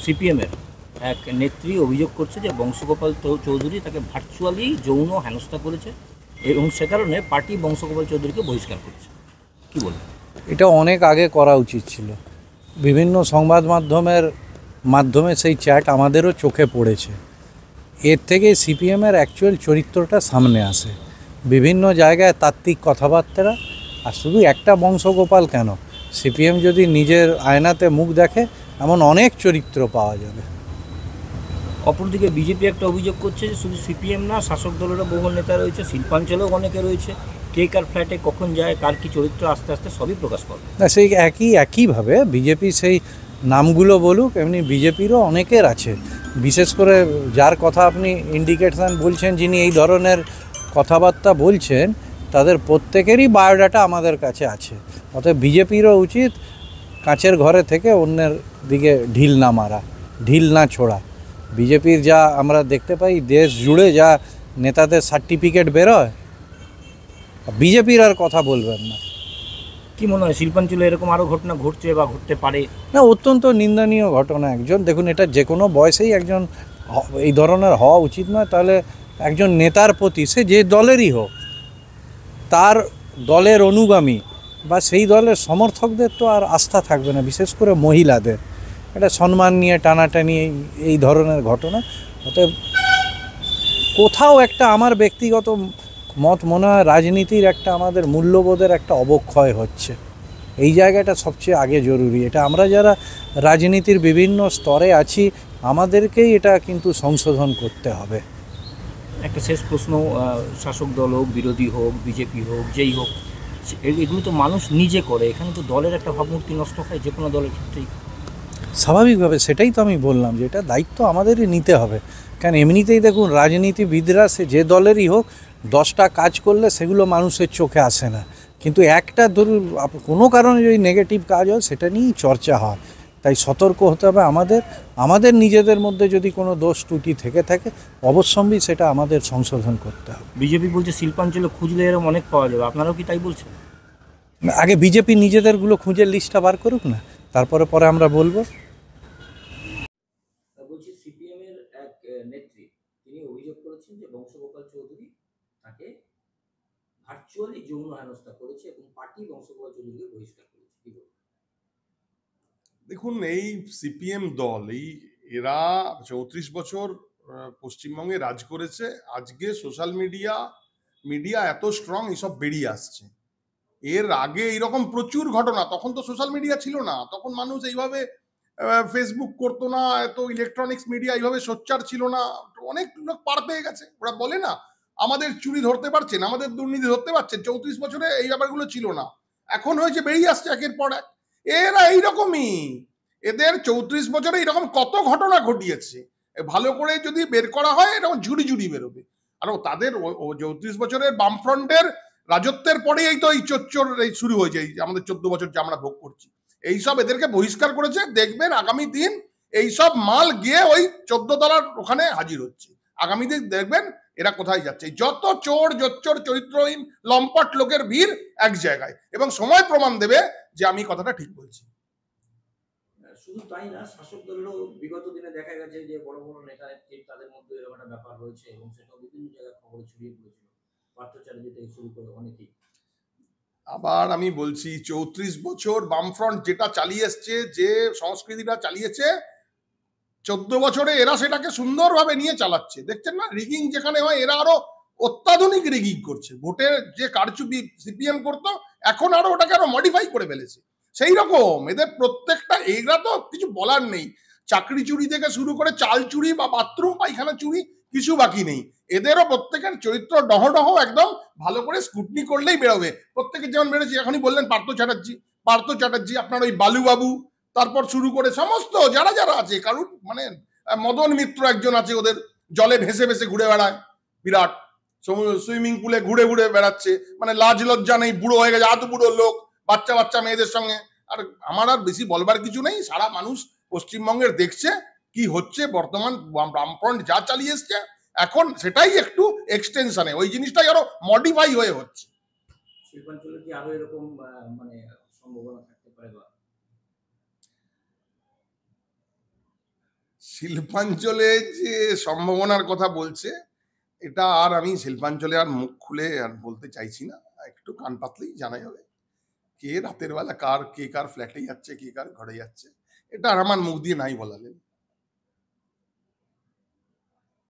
সিপিএমের এক নেত্রী অভিযোগ করছে যে বংশগোপাল চৌধুরী তাকে ভার্চুয়ালি যৌন হেনস্থা করেছে এবং সে কারণে পার্টি বংশগোপাল চৌধুরীকে বহিষ্কার করেছে। কি বলবেন? এটা অনেক আগে করা উচিত ছিল। বিভিন্ন সংবাদ মাধ্যমে সেই চ্যাট আমাদেরও চোখে পড়েছে। এর থেকে সিপিএমের অ্যাকচুয়াল চরিত্রটা সামনে আসে। বিভিন্ন জায়গায় তাত্ত্বিক কথাবার্তা, আর শুধু একটা বংশগোপাল কেন, সিপিএম যদি নিজের আয়নাতে মুখ দেখে এমন অনেক চরিত্র পাওয়া যাবে। অপরদিকে বিজেপি একটা অভিযোগ করছে যে শুধু সিপিএম না, শাসক দলেরও বহু নেতা রয়েছে, শিল্পাঞ্চলেও অনেকে রয়েছে, কে কার ফ্ল্যাটে কখন যায়, কার কী চরিত্র আস্তে আস্তে সবই প্রকাশ করবে। না, সেই একইভাবে বিজেপি সেই নামগুলো বলুক, এমনি বিজেপিরও অনেকের আছে। বিশেষ করে যার কথা আপনি ইন্ডিকেশন বলছেন, যিনি এই ধরনের কথাবার্তা বলছেন, তাদের প্রত্যেকেরই বায়োডাটা আমাদের কাছে আছে। অতএব বিজেপিরও উচিত কাঁচের ঘরে থেকে অন্যের দিকে ঢিল না মারা, ঢিল না ছোড়া। বিজেপির যা আমরা দেখতে পাই দেশ জুড়ে, যা নেতাদের সার্টিফিকেট বেরোয়, বিজেপির আর কথা বলবেন না। কি মনে হয় শিল্পাঞ্চলে এরকম আরও ঘটনা ঘটছে বা ঘটতে পারে? না, অত্যন্ত নিন্দনীয় ঘটনা। দেখুন, এটা যে কোনো বয়সেই একজন এই ধরনের হওয়া উচিত নয়। তাহলে একজন নেতার প্রতি, সে যে দলেরই হোক, তার দলের অনুগামী বা সেই দলের সমর্থকদের তো আর আস্থা থাকবে না, বিশেষ করে মহিলাদের। এটা সম্মান নিয়ে টানাটানি এই ধরনের ঘটনা। অতএব কোথাও একটা, আমার ব্যক্তিগত মত মনে হয়, রাজনীতির একটা, আমাদের মূল্যবোধের একটা অবক্ষয় হচ্ছে। এই জায়গাটা সবচেয়ে আগে জরুরি। এটা আমরা যারা রাজনীতির বিভিন্ন স্তরে আছি, আমাদেরকেই এটা কিন্তু সংশোধন করতে হবে। একটা শেষ প্রশ্ন, শাসক দল হোক, বিরোধী হোক, বিজেপি হোক, যেই হোক, এগুলো তো মানুষ নিজে করে। এখানে তো দলের একটা ভাবমূর্তি নষ্ট হয় যে কোনো দলের ক্ষেত্রেই। স্বাভাবিকভাবে সেটাই তো আমি বললাম, যে এটা দায়িত্ব আমাদেরই নিতে হবে। কারণ এমনিতেই দেখুন, রাজনীতিবিদরা সে যে দলেরই হোক, 10টা কাজ করলে সেগুলো মানুষের চোখে আসে না, কিন্তু একটা ধরুন কোনো কারণে যদি নেগেটিভ কাজ হয়, সেটা নিয়েই চর্চা হয়। তাই সতর্ক হতে হবে আমাদের নিজেদের মধ্যে যদি কোনো দোষ ত্রুটি থেকে থাকে, অবশ্যই সেটা আমাদের সংশোধন করতে হবে। বিজেপি বলছে শিল্পাঞ্চলে খুঁজলে এরকম অনেক পাওয়া যাবে, আপনারাও কি তাই বলছেন? আগে বিজেপি নিজেদেরগুলো খুঁজে লিস্টটা বার করুক না, পরে আমরা বলবো। বলছি সিপিএমের এক নেত্রী, তিনি অভিযোগ করেছেন যে বংশগোপাল চৌধুরী তাকে ভার্চুয়ালি যৌন হেনস্থা করেছে এবং পার্টি বংশগোপাল চৌধুরীকে বহিষ্কার করেছে। কি বলবো? দেখুন, এই সিপিএম দল, এরা 34 বছর পশ্চিমবঙ্গে রাজ করেছে। আজকে সোশ্যাল মিডিয়া এত স্ট্রং, এসব বেরিয়ে আসছে। এর আগে এইরকম প্রচুর ঘটনা, তখন তো সোশ্যাল মিডিয়া ছিল না, তখন মানুষ এইভাবে ফেসবুক করতো না, এত ইলেকট্রনিক্স মিডিয়া এইভাবে সোচ্চার ছিল না। অনেক লোক পার পেয়ে গেছে। ওরা বলে না, আমাদের চুরি ধরতে পারছেন, আমাদের দুর্নীতি ধরতে পারছেন। 34 বছরে এই ব্যাপারগুলো ছিল না, এখন হয়েছে, বেরিয়ে আসছে একের পর এক। এরা এইরকমই, এদের 34 বছরে এরকম কত ঘটনা ঘটিয়েছে। ভালো করে যদি বের করা হয়, এরকম ঝুড়ি ঝুড়ি বেরোবে। আর তাদের 34 বছরের বামফ্রন্টের রাজত্বের পরে এই তো এই চোচ্চর এই শুরু হয়েছে, এই আমাদের 14 বছর যে আমরা ভোগ করছি। এইসব এদেরকে বহিষ্কার করেছে। দেখবেন আগামী দিন এইসব মাল গিয়ে ওই 14 তলার ওখানে হাজির হচ্ছে। আগামী দিন দেখবেন এরা কোথায় যাচ্ছে। যত চোর জোচ্চর চরিত্রহীন লম্পট লোকের ভিড় এক জায়গায়, এবং সময় প্রমাণ দেবে যে আমি কথাটা ঠিক বলছি। শুধু তাই না, শাসক দলেরও বিগত দিনে দেখা গেছে যে বড় বড় নেতা তাদের মধ্যে এরকম একটা ব্যাপার রয়েছে এবং সেটাও বিভিন্ন জায়গায় খবরে ছড়িয়ে পড়েছিল, পার্থ চ্যাটার্জি থেকে শুরু করে অনেকেই। আবার আমি বলছি, 34 বছর বামফ্রন্ট যেটা চালিয়ে এসছে, যে সংস্কৃতিটা চালিয়েছে, 14 বছরে এরা সেটাকে সুন্দরভাবে নিয়ে চালাচ্ছে। দেখছেন না, রিগিং যেখানে হয়, এরা আরো অত্যাধুনিক রিগিং করছে। ভোটের যে কারচুপি সিপিএম করতো, এখন আরো ওটাকে আরো মডিফাই করে ফেলেছে। সেই রকম এদের প্রত্যেকটা, এরা তো কিছু বলার নেই। চাকরি চুরি থেকে শুরু করে চাল চুরি বা বাথরুম পায়খানা চুরি, কিছু বাকি নেই। এদেরও প্রত্যেকের চরিত্র ডহ একদম ভালো করে স্কুটনি করলেই বেরোবে। প্রত্যেকের যেমন বেরোচ্ছে, এখনই বললেন পার্থ চ্যাটার্জি, আপনার ওই বালুবাবু, তারপর শুরু করে সমস্ত যারা যারা আছে, কারুর মানে মদন মিত্র একজন আছে, ওদের জলে ভেসে ভেসে ঘুরে বেড়ায়, বিরাট সুইমিং পুলে ঘুরে ঘুরে বেড়াচ্ছে, মানে লাজ লজ্জা নেই, বুড়ো হয়ে গেছে, আতো বুড়ো লোক, বাচ্চা বাচ্চা মেয়েদের সঙ্গে। আর আমার আর বেশি বলবার কিছু নেই, সারা মানুষ পশ্চিমবঙ্গের দেখছে কি হচ্ছে। বর্তমান বামফ্রন্ট যা চালিয়ে এসছে, এখন সেটাই একটু এক্সটেনশনে, ওই জিনিসটাই আরো মডিফাই হয়ে হচ্ছে। শিল্পাঞ্চলে কি আরো এরকম মানে সম্ভাবনা থাকতে পারে? শিল্পাঞ্চলে যে সম্ভাবনার কথা বলছে, এটা আর আমি শিল্পাঞ্চলে আর মুখ খুলে আর বলতে চাইছি না। একটু কান পাতলেই জানা যাবে কে রাতের বেলা কে কার ফ্ল্যাটে যাচ্ছে, কে কার ঘরে যাচ্ছে। এটা আর আমার মুখ দিয়ে নাই বলালেন।